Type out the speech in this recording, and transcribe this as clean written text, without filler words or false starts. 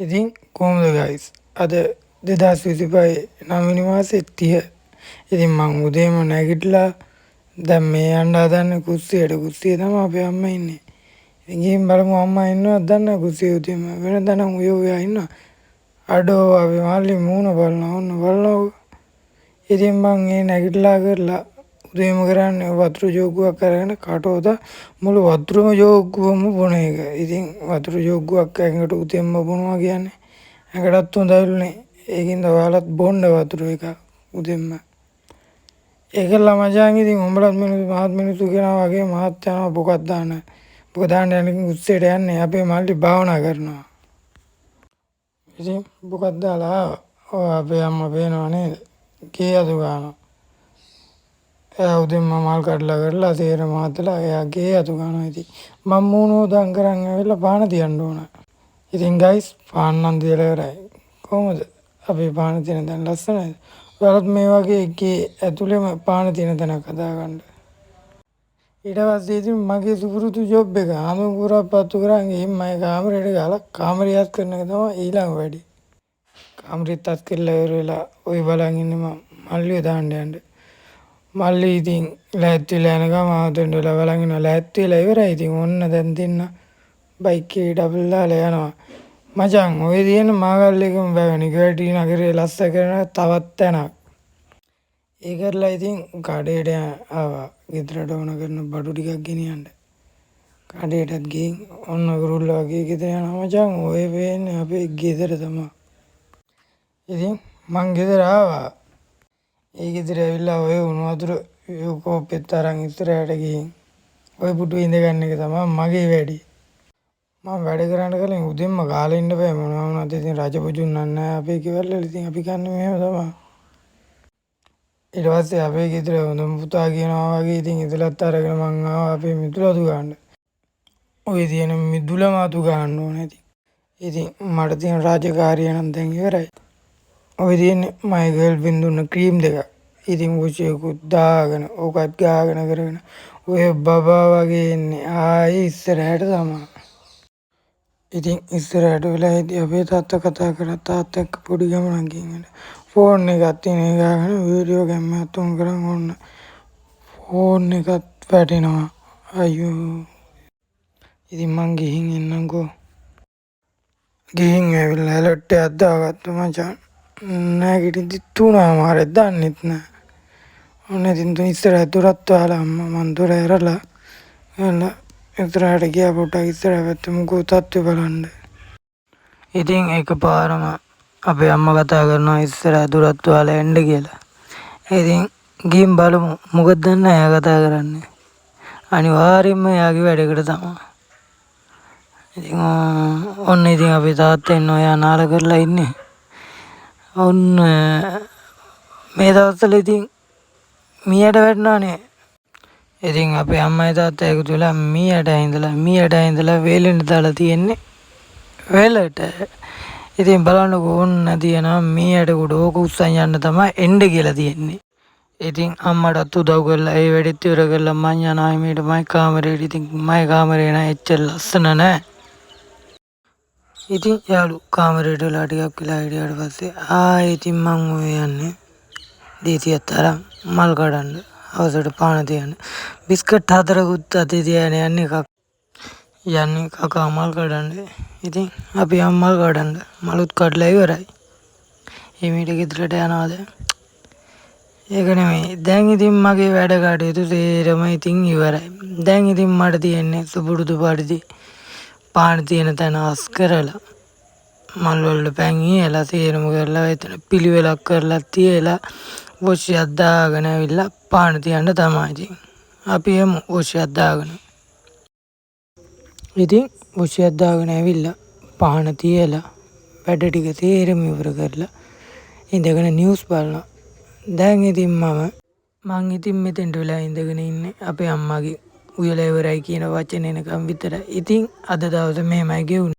ඉතින් කොහොමද ගයිස් අද 2025 9වෙනි මාසේ 30. ඉතින් මං උදේම නැගිටලා දැන් මේ යන්න හදන්නේ කුස්සියට. කුස්සියේ තමයි අපේ අම්මා ඉන්නේ. ඉතින් ගිහින් බලමු අම්මා ඉන්නවද දන්නේ නැහැ කුස්සියේ උදේම. වෙනදා නම් උයා ඉන්නවා. අඩෝ අපේ මල්ලි මූණ බලනවා ඔන්න බලනවා. ඉතින් මං ඒ නැගිටලා කරලා උදේම කරන්නේ වතුර ජෝගුවක් අරගෙන කටෝද මුළු වතුරම ජෝගුවම බොන එක. ඉතින් වතුර ජෝගුවක් ඇඟට උදේම බොනවා කියන්නේ ඇඟටත් හොඳයිලුනේ. ඒකින්ද ඔයාලත් බොන්න වතුර එක උදේම. ඒකලා මචං ඉතින් උඹලත් මහත් මිනිස්සු කෙනා වගේ මහත් යනවා බොකක් දාන්න. බොක දාන්න යන්නේ උස්සේට යන්නේ අපේ මල්ලි භාවනා කරනවා. ඉතින් බොකක් දාලා ඔය අපේ අම්මා පේනවා නේද? කී අතු ගන්නවා. එයා උදේම මල් කඩලා කරලා තේර මාතලා එයා ගේ අතු ගන්නවා. ඉතින් මම මූණ හොදන් කරන් ඇවිල්ලා පාන තියන්න ඕන. ඉතින් ගයිස් පාන නම් තියලා ඉවරයි. කොහොමද අපේ පාන තියෙන දැන් ලස්සනයි. ඔයාලත් මේ වගේ ගේ ඇතුළේම පාන තියෙන තැනක් හදාගන්න. ඊට පස්සේ ඉතින් මගේ සුපුරුදු ජොබ් එක අනුගුරා පත්තු කරන් ගිහින් මගේ කාමරේට ගාලා කාමරියත් කරන එක තමයි ඊළඟ වැඩි. කාමරියත් අත් කරලා ඉවර වෙලා ඔය බලන් ඉන්නේ මම මල්ලිය දාන්න යන්න. මල්ලි ඉතින් ලෑස්ති වෙලා යනකම් ආතෙන්ට වෙලා බලන් ඉන්නවා. ලෑස්ති වෙලා ඉවරයි. ඉතින් ඔන්න දැන් දෙන්න බයික් එකේ ඩබල් දාලා යනවා. මචං ඔය තියෙන මාගල්ලේකම බෑවනි ගෑටි නගරේ ලස්ස කරන තවත් තැනක්. ඒ කරලා ඉතින් කඩේට ආවා. ගෙදරට ඕන කරන බඩු ටිකක් ගෙනියන්න. කඩේටත් ගිහින් ඔන්න ගුරුල්ල වගේ ගෙදර යනවා මචං. ඔය වෙන්නේ අපේ ගෙදර තමයි. ඉතින් මං ගෙදර ආවා. ඒ ගෙදර ඇවිල්ලා ඔය උණු වතුර කෝප්පෙත් අරන් ඉස්සරහට ගිහින් ඔය පුටුවේ ඉඳ ගන්න එක තමයි මගේ වැඩි. මම වැඩ කරන්න කලින් උදේම කාලේ ඉන්න බෑ මොනවා වුණත් ඉතින් රජපුජුන්නක් නැහැ අපේ ගෙවල් වල. ඉතින් අපි කන්නේ මෙහෙම තමයි. ඊට පස්සේ අපේ ගෙදර හොඳම පුතා කියනවා වගේ ඉතින් ඉතලත් අරගෙන මං ආවා අපේ මිදුල අතු ගන්න. ඔය තියෙන මිදුලම අතු ගන්න ඕනේ ඉතින්. ඉතින් මට තියෙන රාජකාරිය නම් දැන් ඉවරයි. ඔය තියෙන්නේ මයි ගර්ල්ෆ්‍රෙන්ඩ් දුන්න ක්‍රීම් දෙක. ඉතින් ඔච්චේකුත් දාගෙන ඕකත් ගාගෙන කරගෙන ඔය බබා වගේ එන්නේ ආයි ඉස්සරහට තමයි. ඉතින් ඉස්සරහට වෙලා ඉතින් අපේ තාත්තා කතා කරා තාත්තා එක්ක පොඩි ගමනක් ගිහින් ෆෝන් එකක් තියෙන එක ගාගෙන වීඩියෝ කැමරා තුන් කරන් ඕන්න ෆෝන් එකත් වැටෙනවා අයියෝ. ඉතින් මං ගිහින් එන්නම්කෝ. ගිහින් ඇවිල්ලා ඇලර්ට් එකක් දාගත්තා මචං. නැගිටිද්දි 3:00 දන්නෙත් නෑ. ඔන්න ඉතින් ඉස්සරහ දොරත් වහලා අම්මා මං දොර ඇරලා එන්න ඉස්සරහට ගියා පොඩ්ඩක් ඉස්සරහ පැත්තේ මොකෝ තත්ත්වය බලන්න. ඉතින් එකපාරම අපේ අම්මා කතා කරනවා ඉස්සරහ දොරත් වහලා එන්න කියලා. ඉතින් ගිහින් බලමු මොකද දන්නේ එයා කතා කරන්නේ. අනිවාර්යයෙන්ම එයාගේ වැඩකට තමයි. ඉතින් ඔන්න ඉතින් අපේ තාත්තා ඉන්නවා එයා නාල කරලා ඉන්නේ. ඔන්න මේ දවස්වල ඉතින් මීයට වැටෙනවානේ. ඉතින් අපේ අම්මයි තාත්තා එකතු වෙලා මීයට ඇඳලා වේලෙන්න දාලා තියෙන්නේ වේලට. ඉතින් බලන්නකෝ ඕන්න තියෙනවා මීයට කුඩ ඕක උස්සන් යන්න තමයි එන්න කියලා තියෙන්නේ. ඉතින් අම්මටත් උදව් කරලා ඒ වැඩෙත් ඉවර කරලා මං යනවා මේට මයි කාමරේට. ඉතින් මයි කාමරේ නෑ එච්චර ලස්සන නෑ. ඉතින් යාළු කාමරේට වෙලා ටිකක් වෙලා හිටියට පස්සේ ආයෙ ඉතින් මං ඔය යන්නේ දීතියත් අරන් මල් කඩන්න අවසරට පාන තියන්න. බිස්කට් 4කුත් අතේ තියාගෙන යන්නේ කකා මල් කඩන්න. ඉතින් අපි යමු මල් කඩන්න. මලුත් කඩලා ඉවරයි. එමෙට ගෙදරට යනවා දැන්. ඒක නෙමෙයි. දැන් ඉතින් මගේ වැඩ කටයුතු තේරම ඉතින් ඉවරයි. දැන් ඉතින් මට තියෙන්නේ සුපුරුදු පරිදි පාන තියෙන තැන අස් කරලා මල් වල පැන් ඉයලා තේරම කරලා එතන පිළිවෙලක් කරලා තියලා වොෂියක් දාගෙන ඇවිල්ලා පාන තියන්න තමයි. ඉතින් අපි එමු වොෂියක් දාගෙන. ඉතින් වොෂියක් දාගෙන ඇවිල්ලා පාන තියලා වැඩ ටික තේරම ඉවර කරලා ඉඳගෙන නිවුස් බලනවා. දැන් ඉතින් මං ඉතින් මෙතෙන්ට වෙලා ඉඳගෙන ඉන්නේ අපේ අම්මාගේ උයලා ඉවරයි කියන වචන එනකම් විතරයි. ඉතින් අද දවසේ මෙහෙමයි ගෙවුනේ.